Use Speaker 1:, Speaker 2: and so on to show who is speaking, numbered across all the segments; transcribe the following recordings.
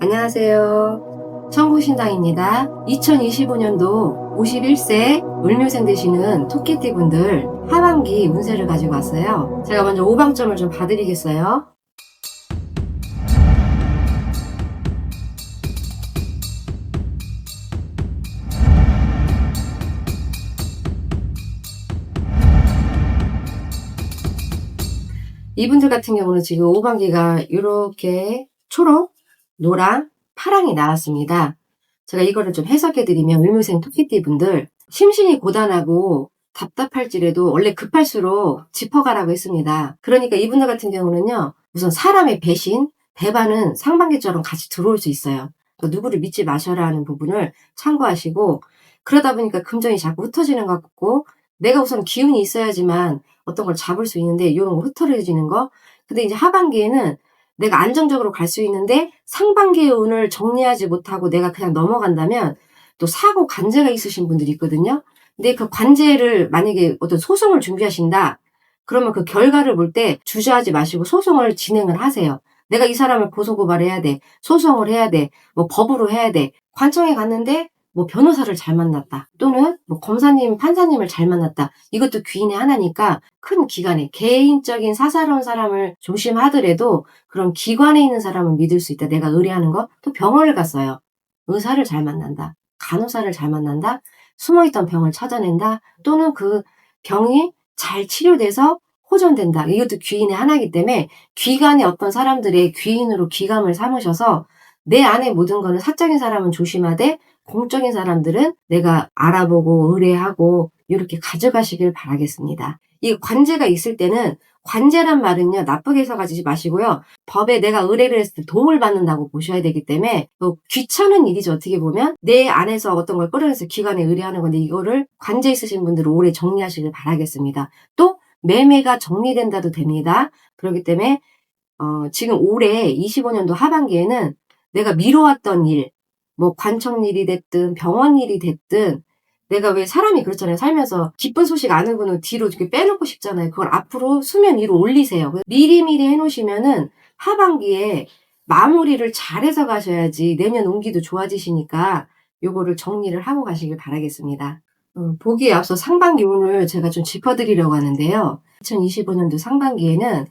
Speaker 1: 안녕하세요. 청구신당입니다. 2025년도 51세 을묘생 되시는 토끼띠 분들 하반기 운세를 가지고 왔어요. 제가 먼저 오방점을 좀 봐드리겠어요. 이분들 같은 경우는 지금 오반기가 이렇게 초록, 노랑, 파랑이 나왔습니다. 제가 이거를 좀 해석해드리면 을묘생 토끼띠 분들 심신이 고단하고 답답할지라도 원래 급할수록 짚어가라고 했습니다. 그러니까 이분들 같은 경우는요, 우선 사람의 배신, 배반은 상반기처럼 같이 들어올 수 있어요. 그러니까 누구를 믿지 마셔라 하는 부분을 참고하시고, 그러다 보니까 금전이 자꾸 흩어지는 것 같고, 내가 우선 기운이 있어야지만 어떤 걸 잡을 수 있는데 이런 거 흐트러지는 거. 근데 이제 하반기에는 내가 안정적으로 갈 수 있는데 상반기의 운을 정리하지 못하고 내가 그냥 넘어간다면 또 사고 관제가 있으신 분들이 있거든요. 근데 그 관제를 만약에 어떤 소송을 준비하신다. 그러면 그 결과를 볼 때 주저하지 마시고 소송을 진행을 하세요. 내가 이 사람을 고소고발해야 돼. 소송을 해야 돼. 뭐 법으로 해야 돼. 관청에 갔는데 뭐 변호사를 잘 만났다. 또는 뭐 검사님, 판사님을 잘 만났다. 이것도 귀인의 하나니까 큰 기관에 개인적인 사사로운 사람을 조심하더라도 그런 기관에 있는 사람은 믿을 수 있다. 내가 의뢰하는 거. 또 병원을 갔어요. 의사를 잘 만난다. 간호사를 잘 만난다. 숨어있던 병을 찾아낸다. 또는 그 병이 잘 치료돼서 호전된다. 이것도 귀인의 하나이기 때문에 귀관의 어떤 사람들의 귀인으로 귀감을 삼으셔서 내 안에 모든 거는 사적인 사람은 조심하되 공적인 사람들은 내가 알아보고 의뢰하고 이렇게 가져가시길 바라겠습니다. 이 관제가 있을 때는 관제란 말은요, 나쁘게 해석하지 마시고요. 법에 내가 의뢰를 했을 때 도움을 받는다고 보셔야 되기 때문에 귀찮은 일이죠. 어떻게 보면 내 안에서 어떤 걸 끌어내서 기관에 의뢰하는 건데 이거를 관제 있으신 분들은 오래 정리하시길 바라겠습니다. 또 매매가 정리된다도 됩니다. 그렇기 때문에 지금 올해 25년도 하반기에는 내가 미뤄왔던 일, 뭐 관청 일이 됐든 병원 일이 됐든 내가 왜 사람이 그렇잖아요. 살면서 기쁜 소식 아는 거는 뒤로 이렇게 빼놓고 싶잖아요. 그걸 앞으로 수면 위로 올리세요. 미리미리 해놓으시면은 하반기에 마무리를 잘해서 가셔야지 내년 운기도 좋아지시니까 요거를 정리를 하고 가시길 바라겠습니다. 보기에 앞서 상반기 운을 제가 좀 짚어드리려고 하는데요. 2025년도 상반기에는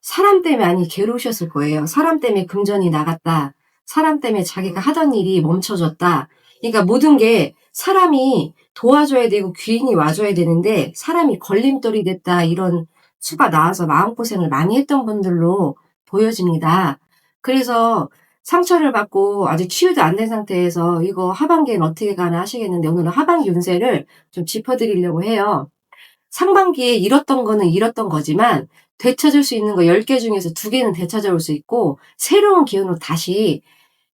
Speaker 1: 사람 때문에 많이 괴로우셨을 거예요. 사람 때문에 금전이 나갔다. 사람 때문에 자기가 하던 일이 멈춰졌다. 그러니까 모든 게 사람이 도와줘야 되고 귀인이 와줘야 되는데 사람이 걸림돌이 됐다. 이런 수가 나와서 마음고생을 많이 했던 분들로 보여집니다. 그래서 상처를 받고 아직 치유도 안 된 상태에서 이거 하반기엔 어떻게 가나 하시겠는데 오늘은 하반기 운세를 좀 짚어드리려고 해요. 상반기에 잃었던 거는 잃었던 거지만 되찾을 수 있는 거 10개 중에서 2개는 되찾아올 수 있고 새로운 기운으로 다시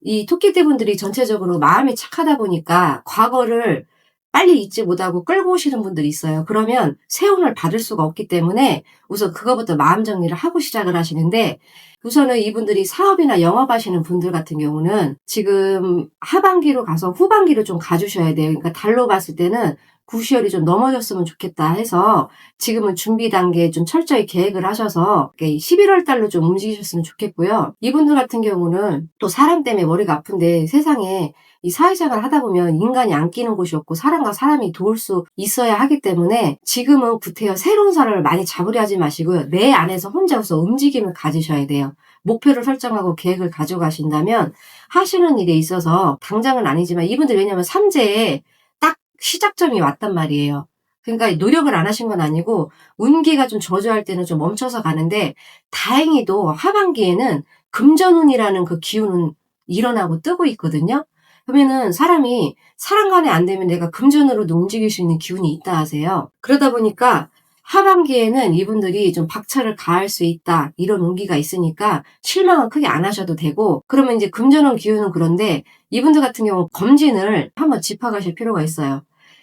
Speaker 1: 이 토끼띠 분들이 전체적으로 마음이 착하다 보니까 과거를 빨리 잊지 못하고 끌고 오시는 분들이 있어요. 그러면 새 운을 받을 수가 없기 때문에 우선 그거부터 마음 정리를 하고 시작을 하시는데 우선은 이분들이 사업이나 영업하시는 분들 같은 경우는 지금 하반기로 가서 후반기를 좀 가주셔야 돼요. 그러니까 달로 봤을 때는 구시열이 좀 넘어졌으면 좋겠다 해서 지금은 준비 단계에 좀 철저히 계획을 하셔서 11월 달로 좀 움직이셨으면 좋겠고요. 이분들 같은 경우는 또 사람 때문에 머리가 아픈데 세상에 이 사회생활 하다 보면 인간이 안 끼는 곳이 없고 사람과 사람이 도울 수 있어야 하기 때문에 지금은 구태여 새로운 사람을 많이 잡으려 하지 마시고요. 내 안에서 혼자서 움직임을 가지셔야 돼요. 목표를 설정하고 계획을 가져가신다면 하시는 일에 있어서 당장은 아니지만 이분들 왜냐면 삼재에 딱 시작점이 왔단 말이에요. 그러니까 노력을 안 하신 건 아니고 운기가 좀 저조할 때는 좀 멈춰서 가는데 다행히도 하반기에는 금전운이라는 그 기운은 일어나고 뜨고 있거든요. 그러면은 사람이 사람 간에 안 되면 내가 금전으로도 움직일 수 있는 기운이 있다 하세요. 그러다 보니까 하반기에는 이분들이 좀 박차를 가할 수 있다 이런 운기가 있으니까 실망은 크게 안 하셔도 되고 그러면 이제 금전운 기운은 그런데 이분들 같은 경우 검진을 한번 짚어가실 필요가 있어요.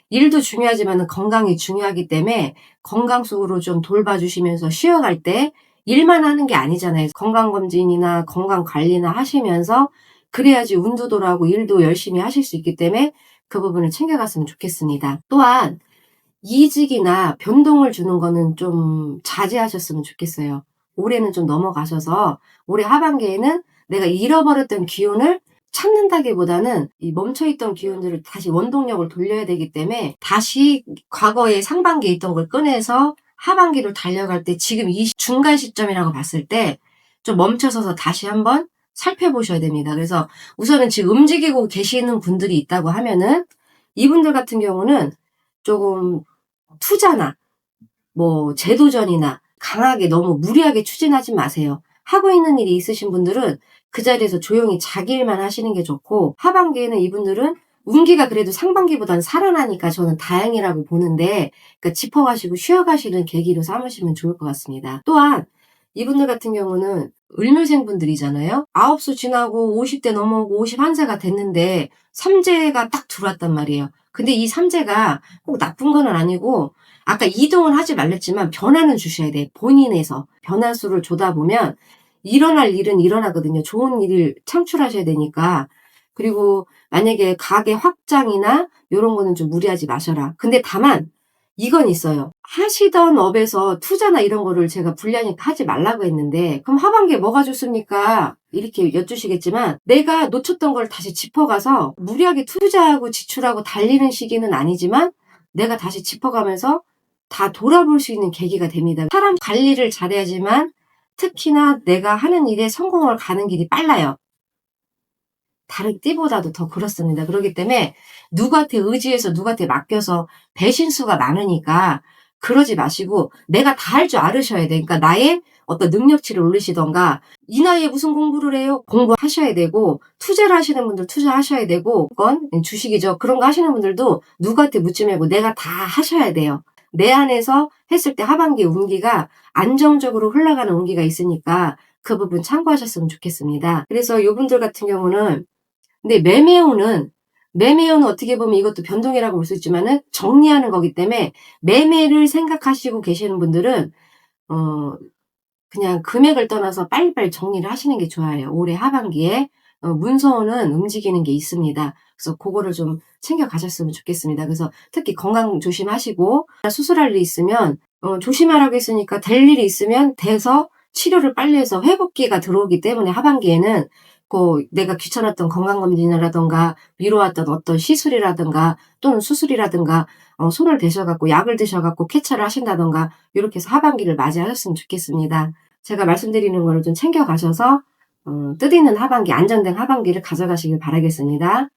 Speaker 1: 일도 중요하지만 건강이 중요하기 때문에 건강 속으로 좀 돌봐주시면서 쉬어갈 때 일만 하는 게 아니잖아요. 건강검진이나 건강관리나 하시면서 그래야지 운도 돌아오고 일도 열심히 하실 수 있기 때문에 그 부분을 챙겨갔으면 좋겠습니다. 또한 이직이나 변동을 주는 거는 좀 자제하셨으면 좋겠어요. 올해는 좀 넘어가셔서 올해 하반기에는 내가 잃어버렸던 기운을 찾는다기보다는 이 멈춰있던 기운들을 다시 원동력을 돌려야 되기 때문에 다시 과거의 상반기에 있던 걸 꺼내서 하반기로 달려갈 때 지금 이 중간 시점이라고 봤을 때 좀 멈춰서서 다시 한번 살펴보셔야 됩니다. 그래서 우선은 지금 움직이고 계시는 분들이 있다고 하면은 이분들 같은 경우는 조금 투자나 뭐 재도전이나 강하게 너무 무리하게 추진하지 마세요. 하고 있는 일이 있으신 분들은 그 자리에서 조용히 자기 일만 하시는 게 좋고, 하반기에는 이분들은 운기가 그래도 상반기보다는 살아나니까 저는 다행이라고 보는데, 그러니까 짚어가시고 쉬어가시는 계기로 삼으시면 좋을 것 같습니다. 또한 이분들 같은 경우는 을묘생 분들이잖아요. 9수 지나고 50대 넘어오고 51세가 됐는데 삼재가 딱 들어왔단 말이에요. 근데 이 삼재가 꼭 나쁜 건 아니고, 아까 이동을 하지 말랬지만 변화는 주셔야 돼. 본인에서 변화수를 주다 보면 일어날 일은 일어나거든요. 좋은 일을 창출하셔야 되니까. 그리고 만약에 가게 확장이나 이런 거는 좀 무리하지 마셔라. 근데 다만 이건 있어요. 하시던 업에서 투자나 이런 거를 제가 불리하니까 하지 말라고 했는데, 그럼 하반기에 뭐가 좋습니까? 이렇게 여쭈시겠지만, 내가 놓쳤던 걸 다시 짚어가서 무리하게 투자하고 지출하고 달리는 시기는 아니지만 내가 다시 짚어가면서 다 돌아볼 수 있는 계기가 됩니다. 사람 관리를 잘해야지만 특히나 내가 하는 일에 성공을 가는 길이 빨라요. 다른 띠보다도 더 그렇습니다. 그렇기 때문에 누구한테 의지해서 누구한테 맡겨서 배신수가 많으니까 그러지 마시고 내가 다 할 줄 알으셔야 돼. 그러니까 나의 어떤 능력치를 올리시던가, 이 나이에 무슨 공부를 해요? 공부하셔야 되고, 투자를 하시는 분들 투자하셔야 되고, 그건 주식이죠. 그런 거 하시는 분들도 누구한테 묻지 말고 내가 다 하셔야 돼요. 내 안에서 했을 때 하반기 운기가 안정적으로 흘러가는 운기가 있으니까 그 부분 참고하셨으면 좋겠습니다. 그래서 이분들 같은 경우는, 근데 매매운은 어떻게 보면 이것도 변동이라고 볼 수 있지만은 정리하는 거기 때문에, 매매를 생각하시고 계시는 분들은 그냥 금액을 떠나서 빨리빨리 정리를 하시는 게 좋아요. 올해 하반기에 문서운은 움직이는 게 있습니다. 그래서 그거를 좀 챙겨 가셨으면 좋겠습니다. 그래서 특히 건강 조심하시고, 수술할 일이 있으면 조심하라고 했으니까 될 일이 있으면 돼서 치료를 빨리 해서 회복기가 들어오기 때문에 하반기에는 내가 귀찮았던 건강검진이라든가 미뤄왔던 어떤 시술이라든가 또는 수술이라든가 손을 대셔갖고 약을 드셔갖고 쾌차를 하신다든가 이렇게 해서 하반기를 맞이하셨으면 좋겠습니다. 제가 말씀드리는 거를 좀 챙겨 가셔서 뜻있는 하반기, 안정된 하반기를 가져가시길 바라겠습니다.